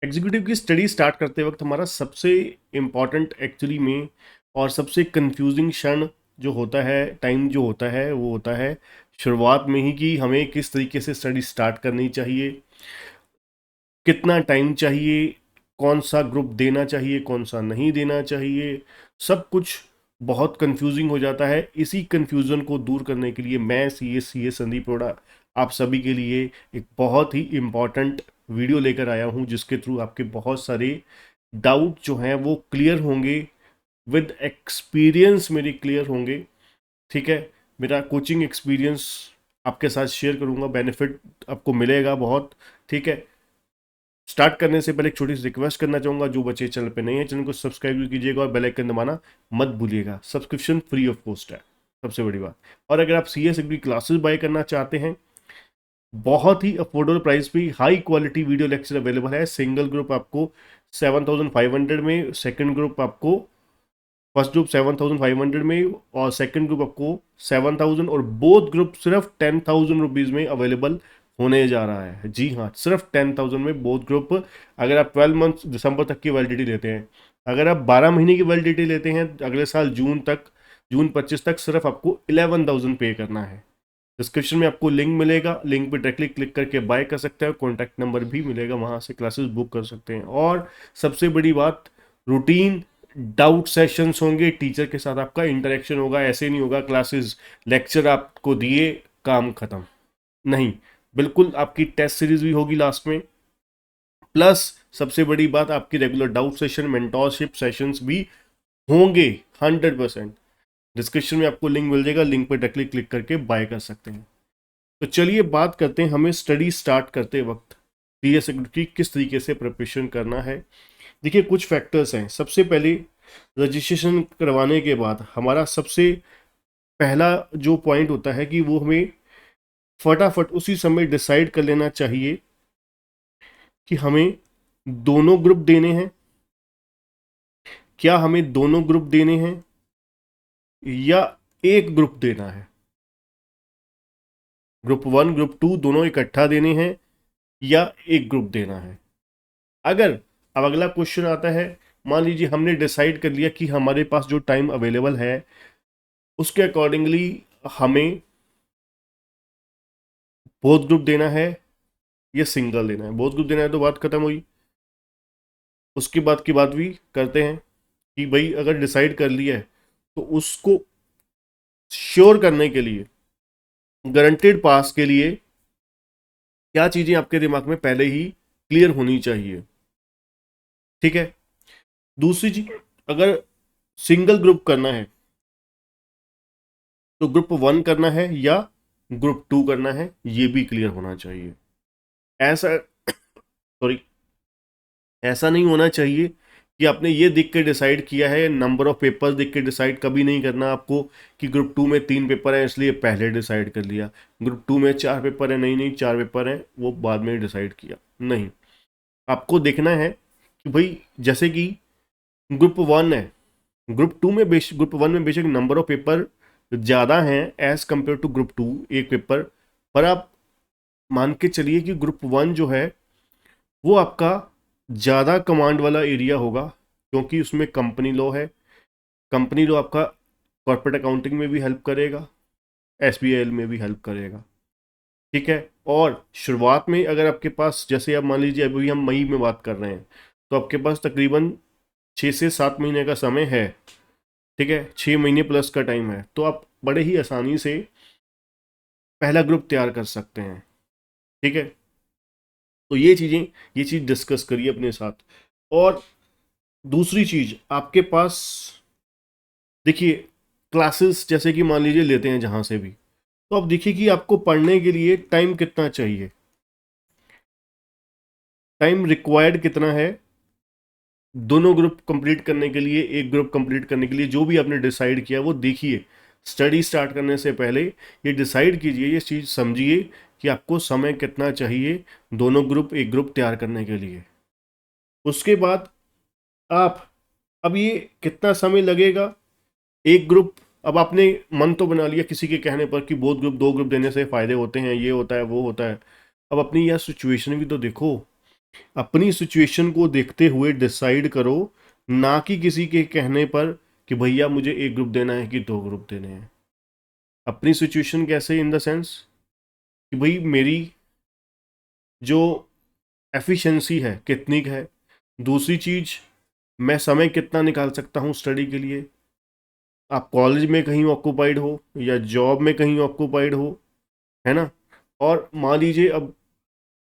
Executive की study start करते वक्त हमारा सबसे इम्पॉर्टेंट एक्चुअली में और सबसे कंफ्यूजिंग क्षण जो होता है, टाइम जो होता है, वो होता है शुरुआत में ही कि हमें किस तरीके से स्टडी स्टार्ट करनी चाहिए, कितना टाइम चाहिए, कौन सा ग्रुप देना चाहिए, कौन सा नहीं देना चाहिए। सब कुछ बहुत कंफ्यूजिंग हो जाता है। इसी कंफ्यूजन को दूर करने के लिए मैं सी एस संदीप अरोड़ा आप सभी के लिए एक बहुत ही इम्पॉर्टेंट वीडियो लेकर आया हूं, जिसके थ्रू आपके बहुत सारे डाउट जो हैं वो क्लियर होंगे, विद एक्सपीरियंस मेरे क्लियर होंगे। ठीक है, मेरा कोचिंग एक्सपीरियंस आपके साथ शेयर करूंगा, बेनिफिट आपको मिलेगा बहुत। ठीक है, स्टार्ट करने से पहले एक छोटी सी रिक्वेस्ट करना चाहूंगा, जो बच्चे चैनल पे नहीं है चैनल को सब्सक्राइब कीजिएगा और बेल आइकन दबाना मत भूलिएगा। सब्सक्रिप्शन फ्री ऑफ कॉस्ट है, सबसे बड़ी बात। और अगर आप सी एस की क्लासेस बाय करना चाहते हैं, बहुत ही अफोर्डेबल प्राइस पे high quality video lecture available है। सिंगल ग्रुप आपको 7,500 में, सेकंड ग्रुप आपको, फर्स्ट ग्रुप 7,500 में और सेकंड ग्रुप आपको 7,000, और बोथ ग्रुप सिर्फ 10,000 रुपीज़ में अवेलेबल होने जा रहा है। जी हाँ, सिर्फ 10,000 में बोथ ग्रुप। अगर आप 12 मंथ दिसंबर तक की वैलिडिटी लेते हैं, अगर आप 12 महीने की वैलिडिटी लेते हैं अगले साल जून तक, जून 25 तक, सिर्फ आपको 11,000 पे करना है। डिस्क्रिप्शन में आपको लिंक मिलेगा, लिंक पे डायरेक्टली क्लिक करके बाय कर सकते हैं, कॉन्टैक्ट नंबर भी मिलेगा, वहाँ से क्लासेस बुक कर सकते हैं। और सबसे बड़ी बात, रूटीन डाउट सेशंस होंगे, टीचर के साथ आपका इंटरेक्शन होगा। ऐसे नहीं होगा क्लासेस लेक्चर आपको दिए काम खत्म, नहीं, बिल्कुल आपकी टेस्ट सीरीज भी होगी लास्ट में। प्लस सबसे बड़ी बात, आपकी regular doubt session, mentorship sessions भी होंगे 100%। डिस्क्रिप्शन में आपको लिंक मिल जाएगा, लिंक पर डायरेक्टली क्लिक करके बाय कर सकते हैं। तो चलिए बात करते हैं हमें स्टडी स्टार्ट करते वक्त पीएस की किस तरीके से प्रिपरेशन करना है। देखिए, कुछ फैक्टर्स हैं। सबसे पहले, रजिस्ट्रेशन करवाने के बाद हमारा सबसे पहला जो पॉइंट होता है कि वो हमें फटाफट उसी समय डिसाइड कर लेना चाहिए कि हमें दोनों ग्रुप देने हैं, क्या हमें दोनों ग्रुप देने हैं या एक ग्रुप देना है। ग्रुप 1 ग्रुप 2 दोनों इकट्ठा देने हैं या एक ग्रुप देना है। अगर अब अगला क्वेश्चन आता है, मान लीजिए हमने डिसाइड कर लिया कि हमारे पास जो टाइम अवेलेबल है उसके अकॉर्डिंगली हमें बोथ ग्रुप देना है या सिंगल देना है। बोथ ग्रुप देना है तो बात खत्म हुई। उसके बाद की बात भी करते हैं कि भाई अगर डिसाइड कर लिया है तो उसको श्योर करने के लिए, गारंटेड पास के लिए क्या चीजें आपके दिमाग में पहले ही क्लियर होनी चाहिए। ठीक है, दूसरी चीज, अगर सिंगल ग्रुप करना है तो ग्रुप 1 करना है या ग्रुप 2 करना है, ये भी क्लियर होना चाहिए। ऐसा सॉरी, ऐसा नहीं होना चाहिए कि आपने ये देख के डिसाइड किया है, नंबर ऑफ पेपर्स देख के डिसाइड कभी नहीं करना आपको कि ग्रुप 2 में 3 पेपर हैं इसलिए पहले डिसाइड कर लिया, ग्रुप 2 में 4 पेपर है, नहीं नहीं 4 पेपर हैं वो बाद में डिसाइड किया। नहीं, आपको देखना है कि भाई जैसे कि ग्रुप 1 है, ग्रुप 1 में बेशक नंबर ऑफ पेपर ज़्यादा हैं एज कंपेयर टू ग्रुप 2, एक पेपर, पर आप मान के चलिए कि ग्रुप 1 जो है वो आपका ज़्यादा कमांड वाला एरिया होगा, क्योंकि उसमें कंपनी लॉ है। कंपनी लॉ आपका कॉर्पोरेट अकाउंटिंग में भी हेल्प करेगा, एसबीआई में भी हेल्प करेगा। ठीक है, और शुरुआत में अगर आपके पास, जैसे आप मान लीजिए अभी हम मई में बात कर रहे हैं, तो आपके पास तकरीबन 6 से 7 महीने का समय है। ठीक है, 6 महीने प्लस का टाइम है, तो आप बड़े ही आसानी से पहला ग्रुप तैयार कर सकते हैं। ठीक है, तो ये चीज़ डिस्कस करिए अपने साथ। और दूसरी चीज़, आपके पास देखिए क्लासेस जैसे कि मान लीजिए लेते हैं जहाँ से भी, तो आप देखिए कि आपको पढ़ने के लिए टाइम कितना चाहिए, टाइम रिक्वायर्ड कितना है दोनों ग्रुप कंप्लीट करने के लिए, एक ग्रुप कंप्लीट करने के लिए। जो भी आपने डिसाइड किया वो देखिए, स्टडी स्टार्ट करने से पहले ये डिसाइड कीजिए, ये चीज़ समझिए कि आपको समय कितना चाहिए दोनों ग्रुप, एक ग्रुप तैयार करने के लिए। उसके बाद आप, अब ये कितना समय लगेगा एक ग्रुप, अब आपने मन तो बना लिया किसी के कहने पर कि बहुत ग्रुप, 2 ग्रुप देने से फ़ायदे होते हैं, ये होता है वो होता है। अब अपनी यह सिचुएशन भी तो देखो अपनी सिचुएशन को देखते हुए डिसाइड करो, ना कि किसी के कहने पर कि भैया मुझे एक ग्रुप देना है कि दो ग्रुप देने हैं। अपनी सिचुएशन कैसे, इन द सेंस कि भाई मेरी जो एफिशिएंसी है कितनी है। दूसरी चीज, मैं समय कितना निकाल सकता हूँ स्टडी के लिए। आप कॉलेज में कहीं ऑक्यूपाइड हो या जॉब में कहीं ऑक्यूपाइड हो, है ना। और मान लीजिए अब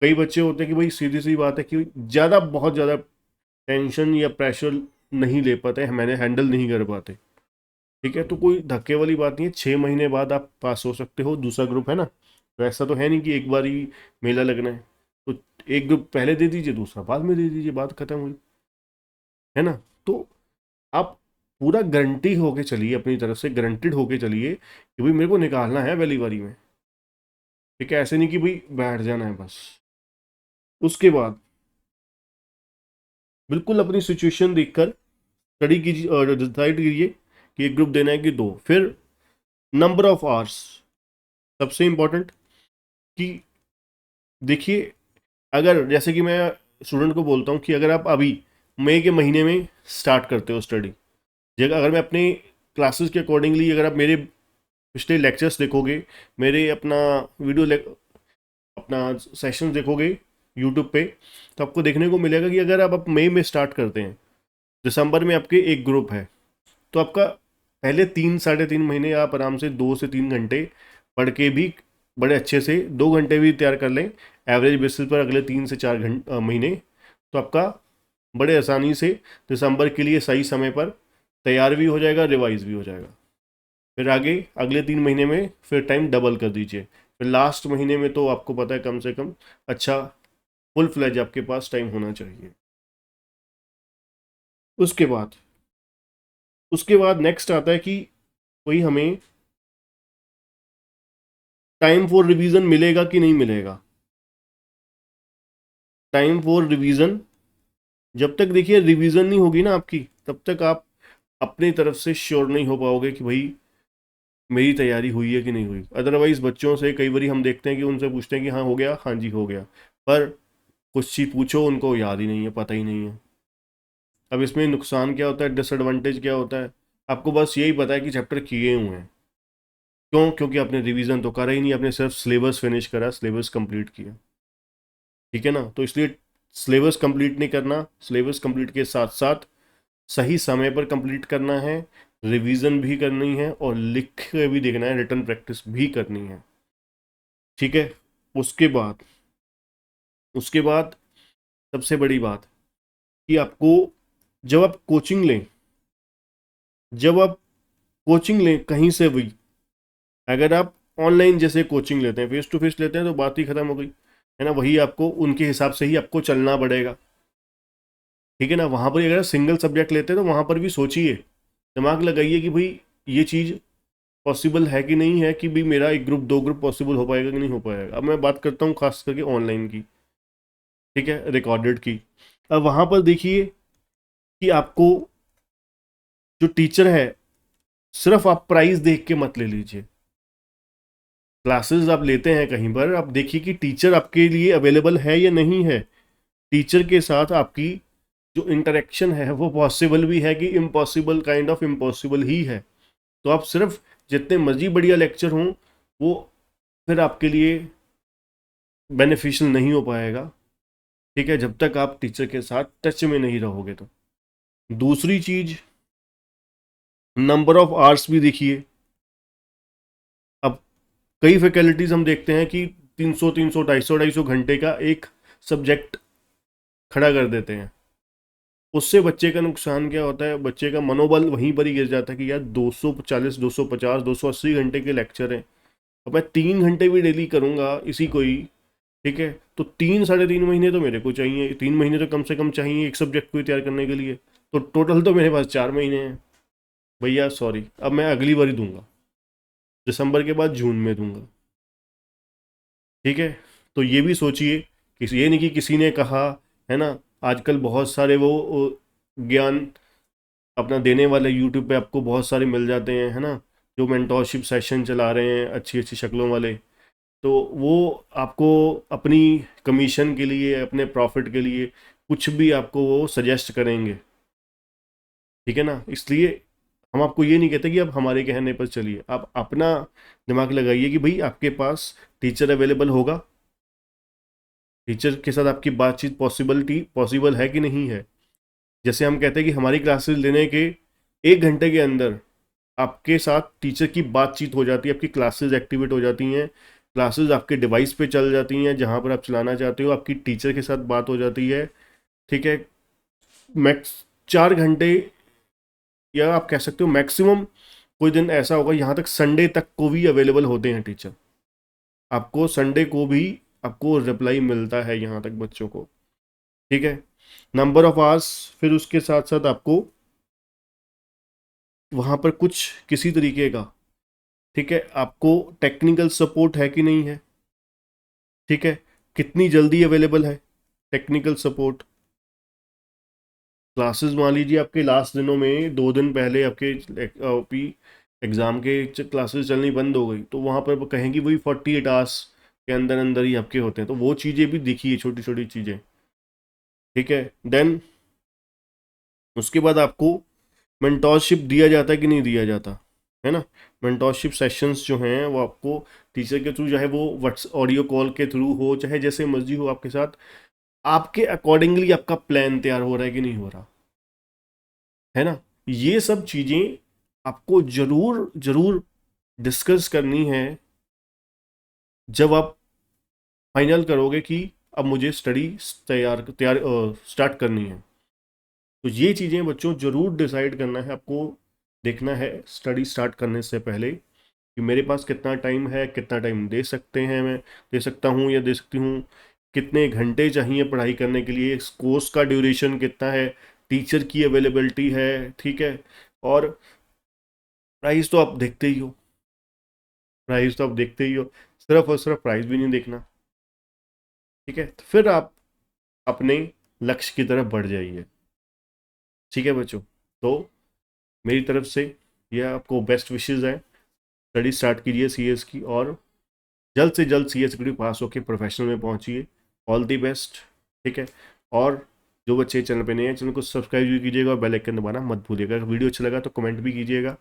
कई बच्चे होते हैं कि भाई सीधी सी बात है कि ज़्यादा बहुत ज़्यादा टेंशन या प्रेशर नहीं ले पाते, मैंने हैंडल नहीं कर पाते। ठीक है, तो कोई धक्के वाली बात नहीं है, 6 महीने बाद आप पास हो सकते हो, दूसरा ग्रुप है ना। तो ऐसा तो है नहीं कि एक बार ही मेला लगना है। तो एक ग्रुप पहले दे दीजिए, दूसरा बाद में दे दीजिए, बात खत्म हुई, है ना। तो आप पूरा गारंटी होके चलिए, अपनी तरफ से गारंटेड होके चलिए कि भाई मेरे को निकालना है पहली बारी में। ठीक है, ऐसे नहीं कि भाई बैठ जाना है बस। उसके बाद बिल्कुल अपनी सिचुएशन देखकर स्टडी कीजिए और डिसाइड कीजिए कि एक ग्रुप देना है कि दो। फिर नंबर ऑफ आवर्स, सबसे इंपॉर्टेंट कि देखिए, अगर जैसे कि मैं स्टूडेंट को बोलता हूँ कि अगर आप अभी मई के महीने में स्टार्ट करते हो स्टडी, अगर मैं अपने क्लासेस के अकॉर्डिंगली, अगर आप मेरे पिछले लेक्चर्स देखोगे, मेरे अपना अपना सेशंस देखोगे यूट्यूब पे, तो आपको देखने को मिलेगा कि अगर आप मई में स्टार्ट करते हैं, दिसंबर में आपके एक ग्रुप है, तो आपका पहले 3 साढ़े 3 महीने आप आराम से 2 से 3 घंटे पढ़ के भी बड़े अच्छे से 2 घंटे भी तैयार कर लें एवरेज बेसिस पर अगले 3 से 4 महीने, तो आपका बड़े आसानी से दिसंबर के लिए सही समय पर तैयार भी हो जाएगा, रिवाइज भी हो जाएगा। फिर आगे अगले 3 महीने में फिर टाइम डबल कर दीजिए। फिर लास्ट महीने में तो आपको पता है कम से कम अच्छा फुल फ्लैज आपके पास टाइम होना चाहिए। उसके बाद नेक्स्ट आता है कि वही हमें टाइम फॉर रिवीजन मिलेगा कि नहीं मिलेगा। टाइम फॉर रिवीजन, जब तक देखिए रिवीजन नहीं होगी ना आपकी, तब तक आप अपनी तरफ से श्योर नहीं हो पाओगे कि भाई मेरी तैयारी हुई है कि नहीं हुई। अदरवाइज बच्चों से कई बार हम देखते हैं कि उनसे पूछते हैं कि हाँ हो गया, हाँ जी हो गया, पर कुछ चीज़ पूछो उनको याद ही नहीं है, पता ही नहीं है। अब इसमें नुकसान क्या होता है, डिसएडवांटेज क्या होता है, आपको बस यही पता है कि चैप्टर किए हुए हैं। क्यों? क्योंकि आपने रिवीजन तो करा ही नहीं, आपने सिर्फ सिलेबस फिनिश करा, सिलेबस कंप्लीट किया। ठीक है ना, तो इसलिए सिलेबस कंप्लीट नहीं करना, सिलेबस कंप्लीट के साथ साथ सही समय पर कंप्लीट करना है, रिवीजन भी करनी है और लिख के भी देखना है, रिटन प्रैक्टिस भी करनी है। ठीक है। उसके बाद सबसे बड़ी बात कि आपको जब आप कोचिंग लें, कहीं से भी, अगर आप ऑनलाइन जैसे कोचिंग लेते हैं, फेस टू फेस लेते हैं, तो बात ही खत्म हो गई, है ना। वही आपको उनके हिसाब से ही आपको चलना पड़ेगा। ठीक है ना। वहाँ पर अगर सिंगल सब्जेक्ट लेते हैं तो वहाँ पर भी सोचिए, दिमाग लगाइए कि भाई ये चीज़ पॉसिबल है कि नहीं है, कि भाई मेरा एक ग्रुप दो ग्रुप पॉसिबल हो पाएगा कि नहीं हो पाएगा। अब मैं बात करता हूँ खास करके ऑनलाइन की, ठीक है, रिकॉर्डेड की। अब वहाँ पर देखिए कि आपको जो टीचर है, सिर्फ आप प्राइस देख के मत ले लीजिए। क्लासेस आप लेते हैं कहीं पर, आप देखिए कि टीचर आपके लिए अवेलेबल है या नहीं है, टीचर के साथ आपकी जो इंटरेक्शन है वो पॉसिबल भी है कि इम्पॉसिबल, काइंड ऑफ इम्पॉसिबल ही है। तो आप सिर्फ जितने मर्जी बढ़िया लेक्चर हों, वो फिर आपके लिए बेनिफिशियल नहीं हो पाएगा। ठीक है, जब तक आप टीचर के साथ टच में नहीं रहोगे तो। दूसरी चीज, नंबर ऑफ आवर्स भी देखिए। अब कई फैकल्टीज हम देखते हैं कि 300 250 घंटे का एक सब्जेक्ट खड़ा कर देते हैं। उससे बच्चे का नुकसान क्या होता है, बच्चे का मनोबल वहीं पर ही गिर जाता है कि यार 240 250 280 घंटे के लेक्चर हैं, अब मैं 3 घंटे भी डेली करूंगा इसी को ही। ठीक है, तो 3 साढ़े 3 महीने तो मेरे को चाहिए, 3 महीने तो कम से कम चाहिए एक सब्जेक्ट को तैयार करने के लिए। तो टोटल तो मेरे पास 4 महीने हैं। भैया सॉरी, अब मैं अगली बार ही दूंगा, दिसंबर के बाद जून में दूंगा। ठीक है, तो ये भी सोचिए, किसी ये नहीं कि किसी ने कहा, है ना। आजकल बहुत सारे वो ज्ञान अपना देने वाले यूट्यूब पे आपको बहुत सारे मिल जाते हैं, है ना, जो मेंटोरशिप सेशन चला रहे हैं अच्छी अच्छी शक्लों वाले। तो वो आपको अपनी कमीशन के लिए, अपने प्रॉफिट के लिए कुछ भी आपको वो सजेस्ट करेंगे, ठीक है ना। इसलिए हम आपको ये नहीं कहते कि आप हमारे कहने पर चलिए, आप अपना दिमाग लगाइए कि भाई आपके पास टीचर अवेलेबल होगा, टीचर के साथ आपकी बातचीत पॉसिबल है कि नहीं है। जैसे हम कहते हैं कि हमारी क्लासेस लेने के 1 घंटे के अंदर आपके साथ टीचर की बातचीत हो जाती है, आपकी क्लासेस एक्टिवेट हो जाती हैं, क्लासेस आपके डिवाइस पे चल जाती हैं, जहाँ पर आप चलाना चाहते हो आपकी टीचर के साथ बात हो जाती है, ठीक है। मैक्स 4 घंटे, या आप कह सकते हो मैक्सिमम कोई दिन ऐसा होगा यहाँ तक संडे तक को भी अवेलेबल होते हैं टीचर, आपको संडे को भी आपको रिप्लाई मिलता है यहाँ तक बच्चों को, ठीक है। नंबर ऑफ आवर्स, फिर उसके साथ साथ आपको वहाँ पर कुछ किसी तरीके का, ठीक है, आपको टेक्निकल सपोर्ट है कि नहीं है, ठीक है, कितनी जल्दी अवेलेबल है टेक्निकल सपोर्ट। क्लासेस मान लीजिए आपके लास्ट दिनों में 2 दिन पहले आपके आपकी एग्ज़ाम के क्लासेस चलनी बंद हो गई, तो वहाँ पर वो कहेंगी वही 48 आवर्स के अंदर अंदर ही आपके होते हैं, तो वो चीज़ें भी देखिए, छोटी छोटी चीज़ें, ठीक है। देन उसके बाद आपको मेंटोरशिप दिया जाता है कि नहीं दिया जाता, है ना। मेंटोरशिप सेशंस जो हैं वो आपको टीचर के थ्रू, चाहे वो व्हाट्स ऑडियो कॉल के थ्रू हो, चाहे जैसे मर्जी हो, आपके साथ आपके अकॉर्डिंगली आपका प्लान तैयार हो रहा है कि नहीं हो रहा, है ना। ये सब चीज़ें आपको जरूर जरूर डिस्कस करनी है जब आप फाइनल करोगे कि अब मुझे स्टडी तैयार तैयार स्टार्ट करनी है। तो ये चीज़ें बच्चों जरूर डिसाइड करना है आपको, देखना है स्टडी स्टार्ट करने से पहले कि मेरे पास कितना टाइम है, कितना टाइम दे सकते हैं, मैं दे सकता हूँ या दे सकती हूँ, कितने घंटे चाहिए पढ़ाई करने के लिए, इस कोर्स का ड्यूरेशन कितना है, टीचर की अवेलेबिलिटी है, ठीक है। और प्राइस तो आप देखते ही हो, प्राइस तो आप देखते ही हो, सिर्फ और सिर्फ प्राइस भी नहीं देखना, ठीक है। तो फिर आप अपने लक्ष्य की तरफ बढ़ जाइए, ठीक है बच्चों। तो मेरी तरफ से ये आपको बेस्ट विशेज़ है, स्टडी स्टार्ट कीजिए सीएस की, और जल्द से जल्द सीएस की पास होकर प्रोफेशनल में पहुंचिए। ऑल दी बेस्ट, ठीक है। और जो बच्चे चैनल पे नए हैं, चैनल को सब्सक्राइब भी कीजिएगा और बेल आइकन दबाना मत भूलिएगा। अगर वीडियो अच्छा लगा तो कमेंट भी कीजिएगा,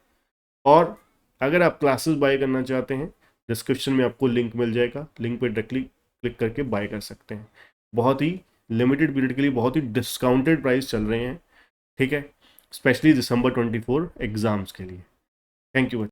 और अगर आप क्लासेस बाय करना चाहते हैं, डिस्क्रिप्शन में आपको लिंक मिल जाएगा, लिंक पे डायरेक्टली क्लिक करके बाय कर सकते हैं। बहुत ही लिमिटेड पीरियड के लिए बहुत ही डिस्काउंटेड प्राइस चल रहे हैं, ठीक है, स्पेशली दिसंबर 24 एग्जाम्स के लिए। Thank you.